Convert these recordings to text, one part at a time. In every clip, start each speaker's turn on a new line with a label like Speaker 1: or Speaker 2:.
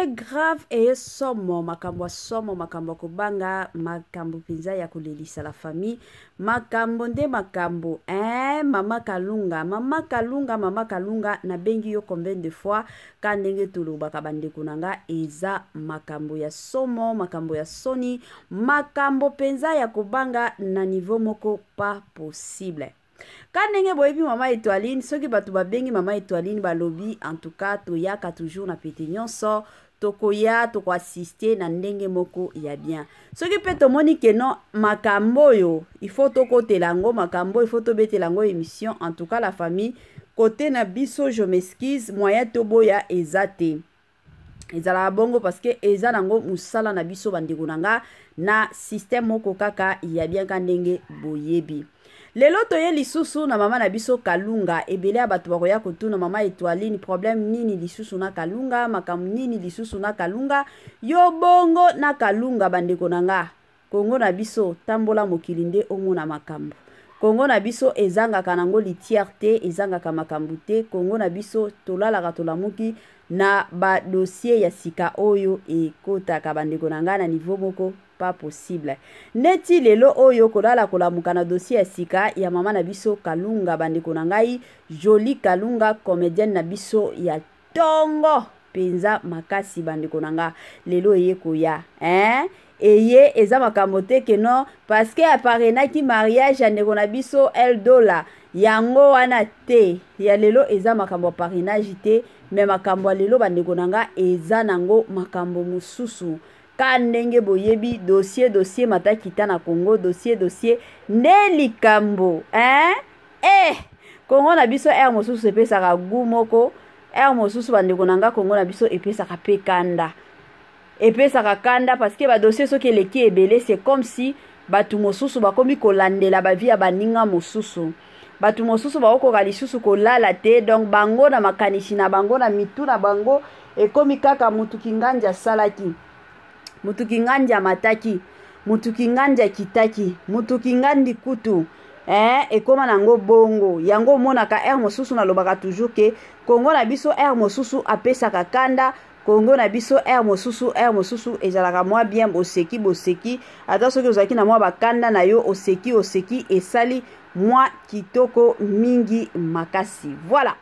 Speaker 1: grave et somo makambo somo makambo kubanga makambo pinza ya kulelisa la famille makambo nde makambo mama kalunga na bengi yo combien de fois kandenge tuluba kabande kunanga eza makambo ya somo makambo ya soni makambo penza ya kubanga na niveau moko pas possible. Kanenge boyebi mama Étoiline soki batu babengi mama Étoiline balobi en tout cas toyaka toujours na pete nyonso tokoya toko assister na ndenge moko ya bien soki pe tomoni ke non makambo yo il faut toko telango makambo il faut to betelango émission en tout cas la famille côté na biso je m'excuse moyen toboya ezate ezala bongo parce que eza nango musala na biso bandeko nanga na système moko kaka ya bien kandenge boyebi. Lelo toye lisusu na mama na biso Kalunga ebele abatu bakoya kotuna mama Étoiline problème nini lisusu na Kalunga makam nini lisusu na Kalunga yo bongo na Kalunga bandeko nanga Kongo na biso tambola mokilinde omona makambo Kongo na biso ezanga kanango litiarte ezanga kamakambu te Kongo na biso tolala katolamuki na ba dossier ya sika oyo ekota kabandeko nanga na niveau moko pas possible. Neti lelo oyo kolala kolamuka na dossier ya sika ya mama na biso Kalunga bandeko nangai Jolie Kalunga comédienne na biso ya tongo penza makasi bandeko nanga lelo eye koya eye eza makambo te ke non parce que aparena ki mariage andeko na biso $1 yango wana te ya lelo eza makambo parrainage te mais makambo lelo bandeko nanga eza nango makambo mususu kandenge boyebi dossier matakita na Congo dossier Nelly Kambo Congo na biso mosusu epesaka gu moko mosusu bandeko nanga Congo na biso epesaka pe kanda epesaka kanda parce que ba dossier soki eleki ebele c'est comme si batu mosusu bakomi kolandela ba via baninga mosusu batu mosusu bakoka lisusu kolala te donc bango na makanishi na bango na mitu na bango ekomi kaka mutu kinganja salaki mutu kinganja mataki mutu kinganja kitaki mutu kingandi kutu ekoma nango bongo yango monaka mosusu na lobaka toujours ke Kongo na biso mosusu apesaka kanda Kongo na biso mosusu ezalaka mwa bien boseki ata soki ozaki na mwa bakanda na yo oseki esali mwa kitoko mingi makasi voilà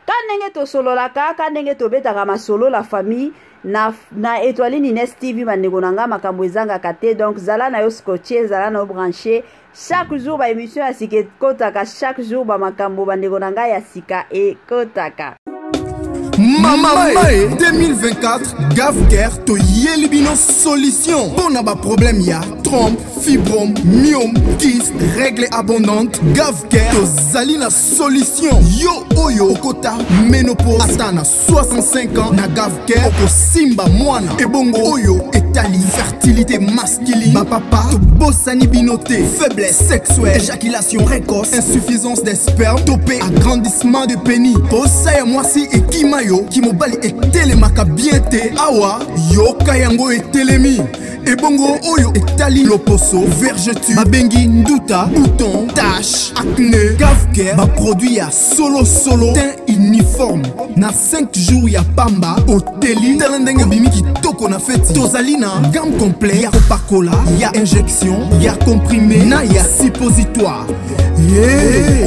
Speaker 1: kanenge to sololaka kanenge to betaka masolo la famille na Étoiline Ines TV bandeko nanga makambo ezanga kate donc zala na yo scotché zala na yo branché chaque jour ba émission ya sika kotaka chaque jour ba makambo bandeko nanga ya sika e kotaka
Speaker 2: Mama 2024 Gavker to yelibino solution pour naba problème ya trompe fibrome myome kyste règle abondante Gavker to zalina solution yo oyo okota ménopause atana 65 ans na Gavker oko simba mwana ebongo oyo etali fertilité masculine ba papa to bosani binoté faiblesse sexuelle éjaculation précoce insuffisance des spermes topé agrandissement de pénis posaya mwasi ekima yo kimobali etelemaka bien te awa yoka yango etelemi ebongo oyo etali loposo vergeture babengi nduta bouton tache acné Gavker ba produit ya solo teint uniforme na 5 jours ya pamba oteli talendenge bimiki toko na feti tozali na gamme complet ya kopakola ya injection ya comprimé na ya suppositoire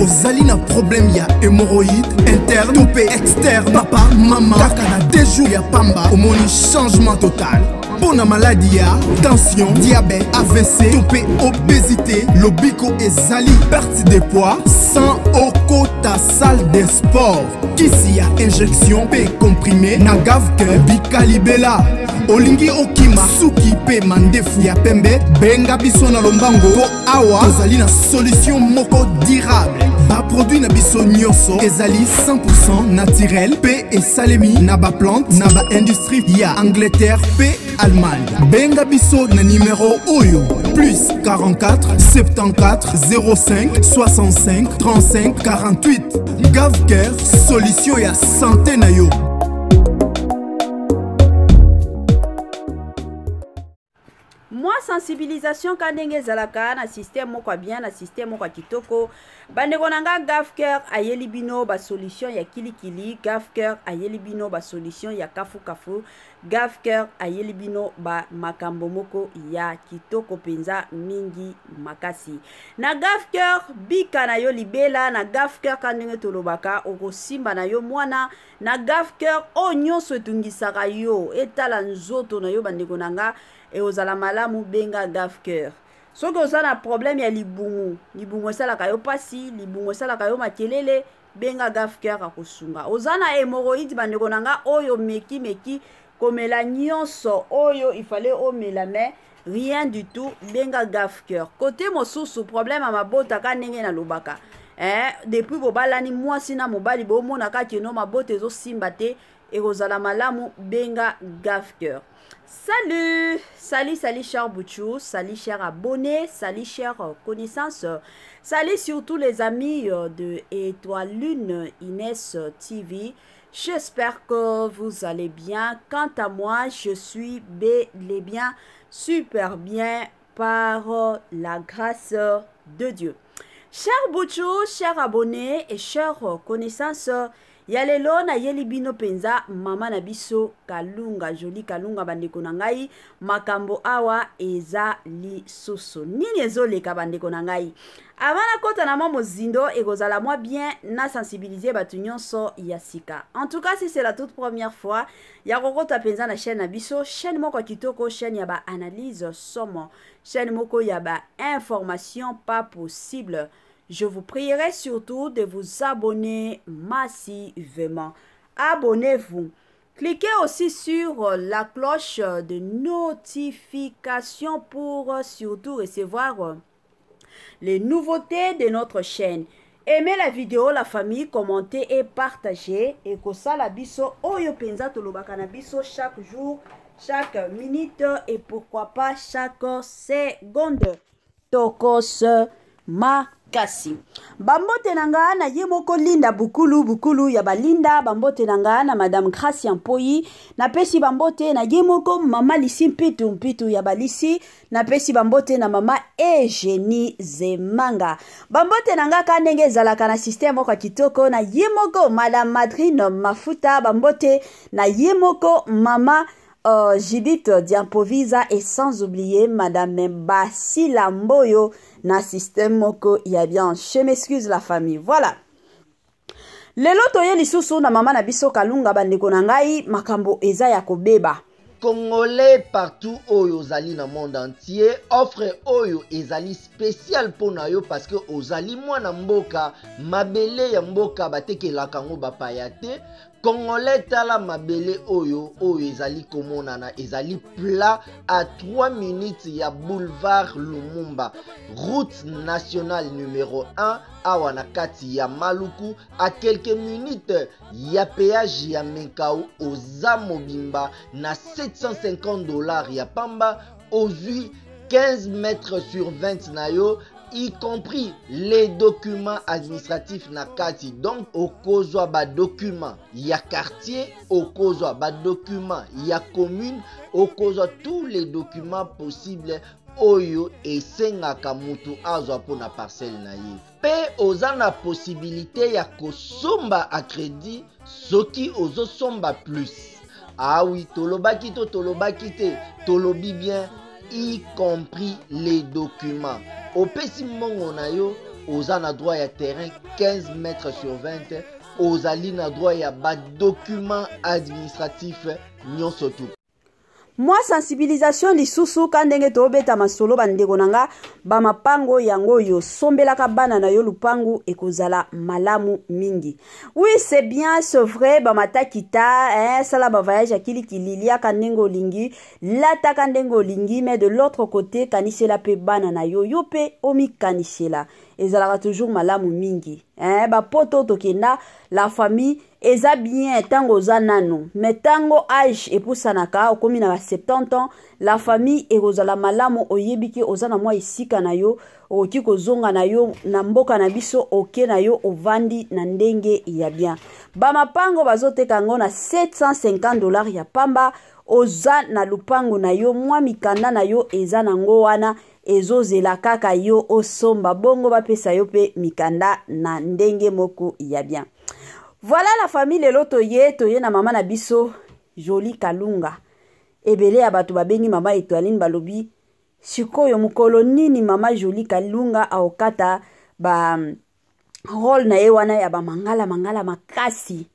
Speaker 2: ozali na problème ya hémorroïde interne topé externe papa mama kaka na 2 jours ya pamba omoni changement total pour la maladie tension diabète AVC topé obésité lobiko ezali perte de poids sans okota salle de sport kisi ya injection pe comprimé na Gavker bikalibela olingi okima suki pe mandefu ya pembe benga biso na lombango po awa tozali na solution moko durable ba produit na biso nyonso ezali 100% naturel pe esalemi na ba plante na ba industrie ya Angleterre pe Allemagne benga biso na numéro oyo plus 44 74 05 65 35 48 Gavker solution ya santé na yo.
Speaker 1: Moi sensibilisation kandenge zalaka na système moko bien na système moko kitoko bandeko nanga Gafker ayeli bino ba solution ya kilikili Gafker ayeli bino ba solution ya kafu Gafker ayeli bino ba makambo moko ya kitoko penza mingi makasi na Gafker bika na yo libela na Gafker kandenge tolobaka okosimba na yo mwana na Gafker onyoso etungisaka yo etala nzoto na yo bandeko nanga e ozala malamu benga Gafker soki ozala na problème ya libungu esalaka yo pasi libungu esalaka yo makelele benga Gafker akosunga ozala na hémorroïde bandeko nanga oyo meki komela nyonso oyo ifale omela mais rien du tout benga Gafker côté mosusu problème ya mabota ka ndenge na lobaka depuis bobalani mwasi na mobali bomonaka keno mabota ezosimba te ekozala malamu benga Gafker. Salut chers Bouchou, salut chers abonnés, salut chers connaissances, salut surtout les amis de Étoile Lune Inès TV. J'espère que vous allez bien. Quant à moi, je suis bel et bien, super bien par la grâce de Dieu. Chers Bouchou, chers abonnés et chers connaissances, yalelo na yeli bino penza mama na biso Kalunga Joli Kalunga bandeko na ngai makambo awa eza lisusu nini ezoleka bandeko na ngai avana kota na mwa mozindo ekozala mwa bien na sensibiliser batu nyonso ya sika. En tout cas si c'est la toute première fois ya kokota penza na chaîne na biso chaîne moko kitoko chaîne ya ba analyse somo chaîne moko ya ba information pas possible. Je vous prierai surtout de vous abonner massivement. Abonnez-vous. Cliquez aussi sur la cloche de notification pour surtout recevoir les nouveautés de notre chaîne. Aimez la vidéo, la famille, commentez et partagez. Et que ça la biso oyo penza tolobaka na biso chaque jour, chaque minute et pourquoi pas chaque seconde. Tokos makasi bambote nanga na ye moko linda bukulu ya balinda bambote nanga na madame Gracia Mpoyi na pesi bambote na ye moko mama Lisi mpitu ya balisi na pesi bambote na mama Eugenie Zemanga bambote nanga kandenge ezalaka na système moko kitoko na ye moko madame Madrine Mafuta bambote na ye moko mama Judith Diampovisa et sans oublier Madame Basila Mboyo na système moko ya bien. Je m'excuse la famille. Voilà. Lelo toye lisusu na mama na biso Kalunga bandeko na ngai makambo eza ya kobeba.
Speaker 3: Congolais partout oyo ozali na monde entier offre oyo ezali spécial pona yo parce que ozali mwana mboka mabele ya mboka batekelaka ngo bapaya te. Congolais tala mabele oyo ezali komonana ezali plat à 3 minutes ya boulevard Lumumba route nationale numéro 1 awa na kati ya Maluku à quelques minutes ya péage ya Menkau oza mobimba na $750 ya pamba ozui 15 mètres sur 20 na yo y compris les documents administratifs na kati donc okozwa ba documents ya quartier okozwa ba documents ya commune okozwa tous les documents possibles oyo esengaka mutu azwa pona parcelle na ye pe oza na possibilité ya kosomba à crédit soki ozosomba plus ah oui tolobaki te tolobi bien y compris les documents. Au pesi mongo na yo, oza na droit ya terrain 15 mètres sur 20, ozali na droit ya ba documents administratifs nyonso tout.
Speaker 1: Moi sensibilisation lisusu kandenge tobeta masolo bandeko nanga ba mapango yango yo sombelaka bana na yo lupangu ekozala malamu mingi. Oui, c'est bien, c'est vrai ba matakita sala ba voyage à kilikililia kandengo lingi, lata kandengo lingi mais de l'autre côté kanisela pe bana na yo pe omi kanisela. Ezalaka toujours malamu mingi. Ba poto tokenda la famille eza bien tango za nano mais tango âge epusanaka okomi na 70 ans la famille ekozala malamu oyebiki ozana mwa isika na yo oki kozonga na yo na mboka na biso oke na yo ovandi na ndenge ya bien ba mapango bazoteka ngo na $750 ya pamba oza na lupango na yo mwa mikanda na yo eza nango wana ezozela kaka yo osomba bongo bapesa yo pe mikanda na ndenge moko ya bien. Voilà la famille lelo toye na mama na biso Jolie Kalunga. Ebele ya batu babengi mama Etoiline balobi sikoyo mukolo nini mama Jolie Kalunga aokata ba role na ye wana ya ba mangala makasi.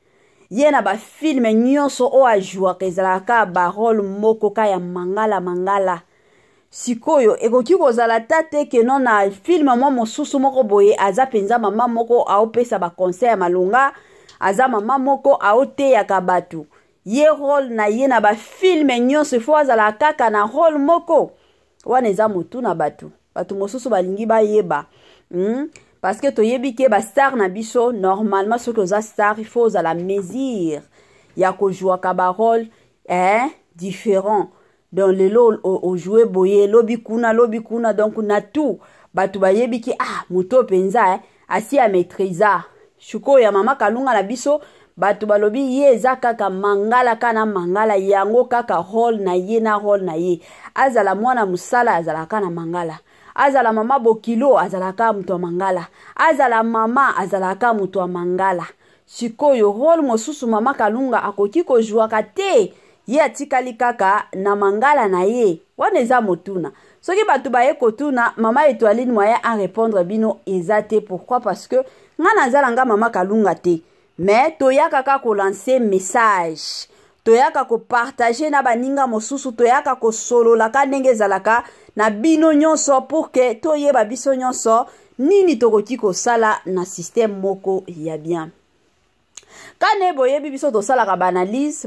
Speaker 1: Ye na ba film nyonso o ajua kezalaka ba role moko ka ya mangala. Sikoyo ekoki kozala tate ke non na film mwa mosusu moko boye aza penza mama moko aopesa ba conseil ya malunga, aza mama moko aoteyaka batu. Ye role na ye na ba film nyonso fo azala kaka na role moko. Wana eza mutu na batu. Batu mosusu balingi ba yeba. Parce que toyebi ke ba star na biso normalement ce que za star il faut à la mesure ya ko jouer ka ba rôle différent dans le lol au jouer boye lobi kuna donc na tout batu bayebi ke muto penza asi a maîtriser shuko ya mama Kalunga na biso batu balobi ye eza kaka mangala kana mangala yango kaka rôle na ye azala mwana musala azala kana mangala. Azala mama bokilo azalaka mutu wa mangala. Azala mama azalaka mutu wa mangala. Sikoyo role mosusu mama Kalunga akoki ko jouaka te. Ye atikali kaka na mangala na ye. Wana eza motuna. Soki batu baye kotuna mama Etoiline moyen à répondre bino ezate. Pourquoi? Parce que ngana zalanga mama Kalunga te. Mais toyaka ka ko lancer message. Toyaka ko partager na baninga mosusu, toyaka ko solo la ka ndenge zalaka na bino nyonso pour que toyeba biso nyonso nini tokoki ko sala na système moko ya bien. Kane boyebi biso to sala ka banalise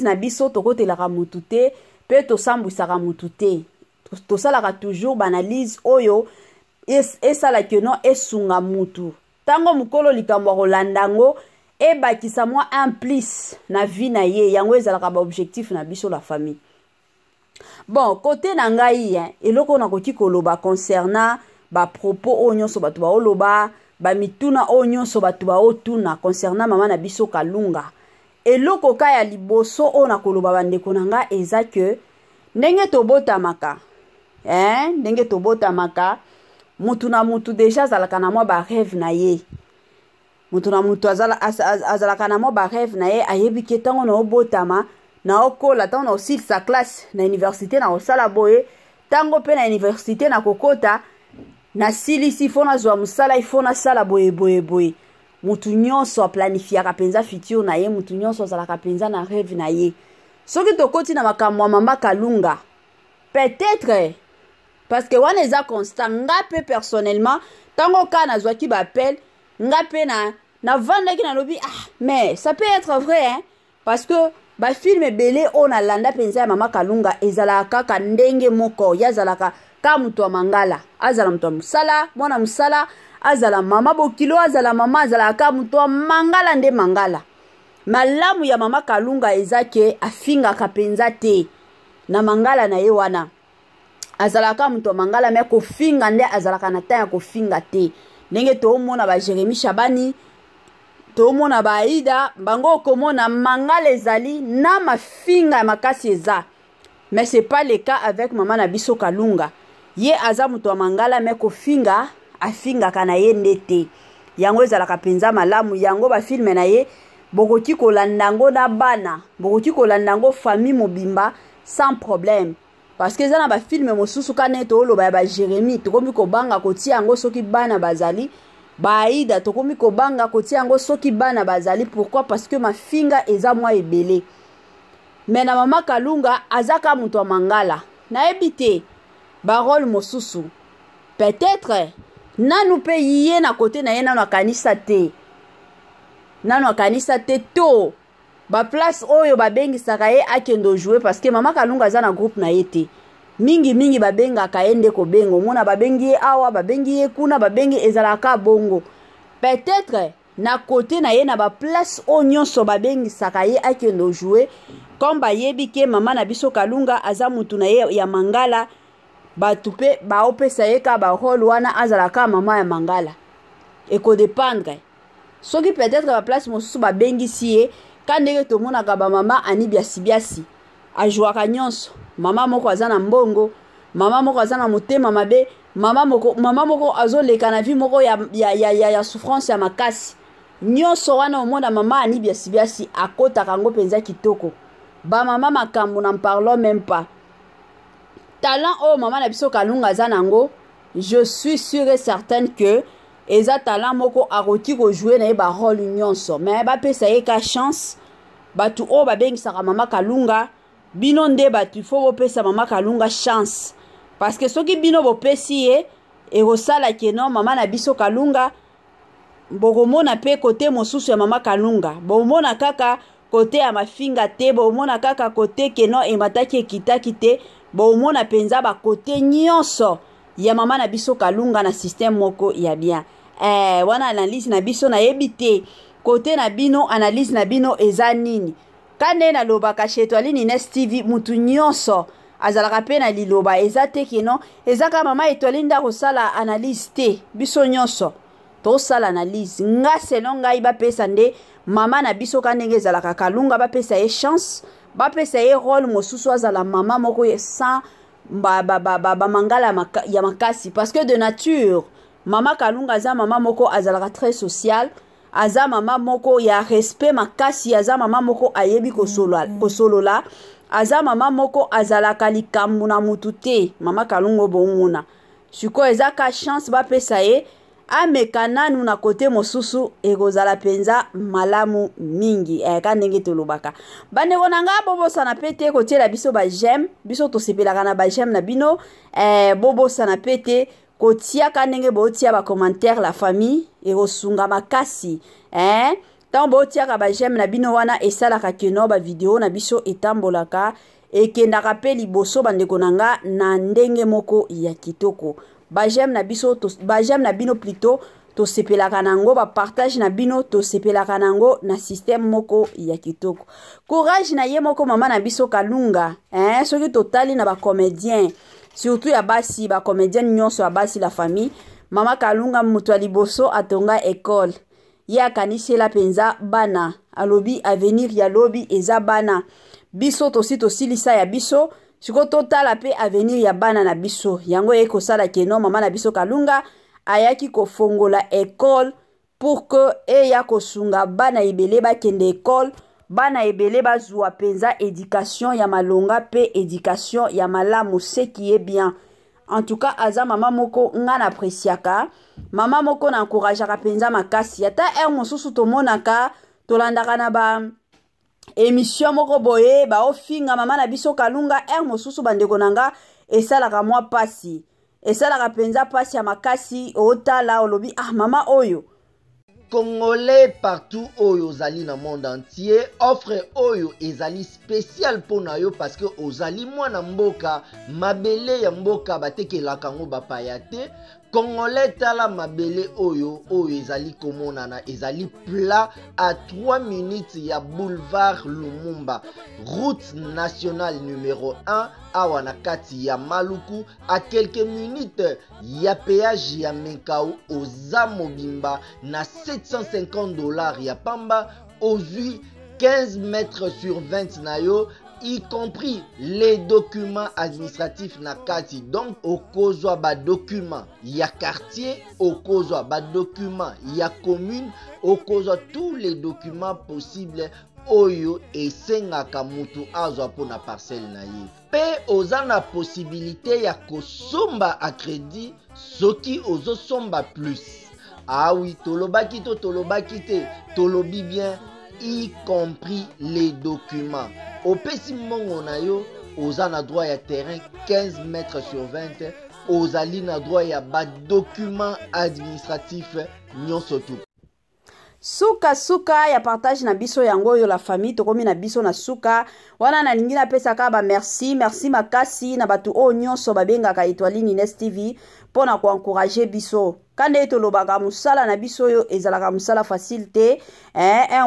Speaker 1: na biso tokotelaka mutu te pe to sambwisaka mutu te. To sala ka toujours banalise oyo esala que non esunga mutu. Tango mukolo likambo kolandango et bakisa moi un plus na vie na ye yango ezalaka ba objectif na biso la famille. Bon côté na ngai eloko na koki koloba concernant ba propos onyonso batu ba oloba ba mituna onyonso batu ba otuna concernant mama na biso Kalunga. Eloko ka ya liboso ona koloba bandeko na nga eza que ndenge tobotamaka ndenge tobotamaka mutu na mutu deja zalaka na mwa ba rêve na ye. Mutu na mutu azalaka na mo ba rêve na ye ayebi ke tango na obotama na okola tango na osil sa classe na université na osala boye tango pe na université na kokota na silisi fona zwa musala ifona sala boye mutu nyonso planifiaka penza futur na ye mutu nyonso azalaka penza na rêve na ye. Soki tokoti na makambo ya mama Kalunga peut-être parce que wana eza constant nga pe personnellement tango ka na zwaki ba appel nga pe na vandaki na lobi mais ça peut être vrai parce que ba film belé on a landa penza ya mama Kalunga ezalaka kaka ndenge moko yazalaka ka mutu wa mangala azala mutu wa musala mwana musala azala mama bokilo azala mama azala ka mutu wa mangala nde mangala. Malamu ya mama Kalunga ezake afinga kapenza te na mangala na ye wana azalaka mutu wa mangala me ko finga nde azalaka na tanya ko finga te. Ndenge toomona ba Jérémy Chabani toomona ba Aïda bango komona mangala ezali na mafinga makasi eza. Mais c'est pas le cas avec maman na biso Kalunga. Ye aza mutu wa mangala me ko finga afinga kana ye ndete. Yango ezalaka penza malamu yango ba filme na ye bokoki kolandango na bana bokoki kolandango famille mobimba sans problème. Parce que ça na ba film mosusu kana to loba ba Jérémy tokomi ko banga kotia yango soki bana bazali ba Aïda tokomi ko banga kotia yango soki bana bazali. Pourquoi? Parce que ma finga eza moi ebele. Mais na mama Kalunga azaka mutu wa mangala na ebite ba rôle mosusu peut-être nanu pe yé na côté na ye nanu akanisa te to ba place oyo ba bengi saka ye akendo jouer parce que mama Kalunga za na groupe na yete mingi ba benga ka ende ko bengo mona ba bengi awa ba bengi kuna ba bengi ezalaka bongo peut-être na côté na ye na ba place onyonso ba bengi saka ye akendo jouer comme ba yebi ke mama na biso Kalunga aza mutu na ye ya mangala batu pe ba opesa ye ka ba rôle wana azalaka mama ya mangala eko dépendre soki peut-être ba place mosusu ba bengi siye kandenge to mona ka ba mama ani biasi ajouaka nyonso. Mama moko aza na mbongo, mama moko aza na motema mabe, mama moko azoleka na vie moko ya souffrance ya makasi. Nyonso wana omonda mama ani biasi akotaka ngo penza kitoko. Ba mama makambo n'en parlons même pas. Talent oh mama na biso Kalunga aza nango, je suis sûre et certaine que eza talent moko akoki ko jouer na ba rôle nyonso. Mais ba pesa ye ka chance. Batu o ba bengisaka mama Kalunga, bino nde batu faut bo pesa mama Kalunga chance. Parce que soki bino bo pesi ye e rosala keno mama na biso Kalunga, bokomona pe kote mosusu ya mama Kalunga. Bomona kaka kote ya mafinga te, bomona kaka kote keno emataki ekitaki te, bomona penza ba kote nyonso ya mama na biso Kalunga na système moko ya bien. Wana analyse na biso na yebite kote na bino, analyse na bino eza nini. Kande na lobaka chez Étoiline Ines TV mutu nyonso azalaka pe na liloba eza te keno, eza ka mama Étoiline nda kosala analyse te, biso nyonso to sala analyse. Nga selon ngai ba pesa nde mama na biso kandenge ezalaka Kalunga ba pesa ye chance, ba pesa ye rôle mosusu azala mama moko sans mangala ya makasi. Parce que de nature mama Kalunga aza mama moko azalaka très social, aza mama moko ya respect makasi, aza mama moko ayebi kosolola, aza mama moko azalaka likambo na mutu te. Mama Kalunga bomuna siko eza ka chance ba pesa ye amekana na kote mosusu ekozala penza malamu mingi. Kandenge tolobaka bandeko na nga bobosana pete kotiela biso ba j'aime, biso tosepelaka na ba j'aime na bino. Bobosana pete kotia kandenge botia ba commentaire la famille erosunga makasi. Tant botia ka ba j'aime na bino wana esalaka keno ba video na biso etambolaka ekendaka pe liboso bandeko na nga na ndenge moko ya kitoko. Ba j'aime na biso ba j'aime na bino plutôt to sepelaka nango, ba partage na bino to sepelaka nango na système moko ya kitoko. Courage na ye moko mama na biso Kalunga. Soki totali na ba comédien surtout ya basi, ba comédien nyonso ya basi la famille, mama Kalunga mutu liboso atonga école. Ya kanisela penza bana alobi avenir ya lobi eza bana biso tosilisa ya biso. Siko totala pe avenir ya bana na biso yango ekosala keno mama na biso Kalunga ayaki kofongola école pour que eya kosunga bana ebele bakende école, bana ebele bazwa penza éducation ya malonga pe éducation ya malamu, ce qui est bien. En tout cas aza mama moko nga na apreciaka, mama moko na encourageaka penza makasi. Ata mosusu tomonaka tolandaka na ba émission moko boye ba ofinga mama na biso Kalunga mosusu bandeko nanga esalaka mwa pasi, esalaka penza pasi ya makasi. Otala olobi mama oyo
Speaker 3: Congolais partout oyo ozali na monde entier, offre oyo ezali spécial pona yo parce que ozali mwana mboka mabele ya mboka batekelaka ngo bapaya te. Congolais tala mabele oyo ezali komonana, ezali plat à 3 minutes ya boulevard Lumumba, route nationale numéro 1 awa na kati ya Maluku, à quelques minutes ya péage ya Menkau oza mobimba na $750 ya pamba, ozui 15 mètres sur 20 na yo, y compris les documents administratifs na kati. Donc okozwa ba document ya quartier, okozwa ba document ya commune, okozwa tous les documents possibles oyo esengaka mutu azwa pona parcelle na ye. Pe oza na possibilité ya kosomba a crédit soki ozosomba plus. Ah oui, tolobaki to tolobaki te, tolobi bien, y compris les documents. Au pesi mongo na yo, oza na droit ya terrain 15 mètres sur 20, ozali na droit ya ba document administratif nyonso tu.
Speaker 1: Suka ya partage na biso yango yo la famille tokomi na biso na suka wana na lingi na pesa ka ba merci makasi na batu o nyonso babengaka Étoiline Ines TV pona ko encourager biso kande tolobaka musala na biso yo ezalaka musala facile te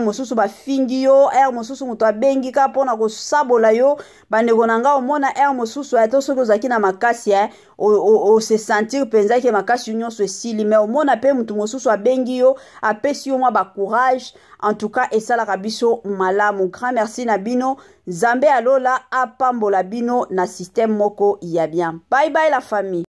Speaker 1: mosusu bafingi yo mosusu moto abengi ka pona ko sabola yo bandeko na nga omona mosusu ato soki ozalaki na makasi o se sentir penza ke makasi nyonso esili mais omona pe mutu mosusu abengi yo apesi yo mwa ba courage en tout cas esalaka biso malamu. Grand merci na bino, Nzambe alola apambola bino na système moko ya bien. Bye bye la famille.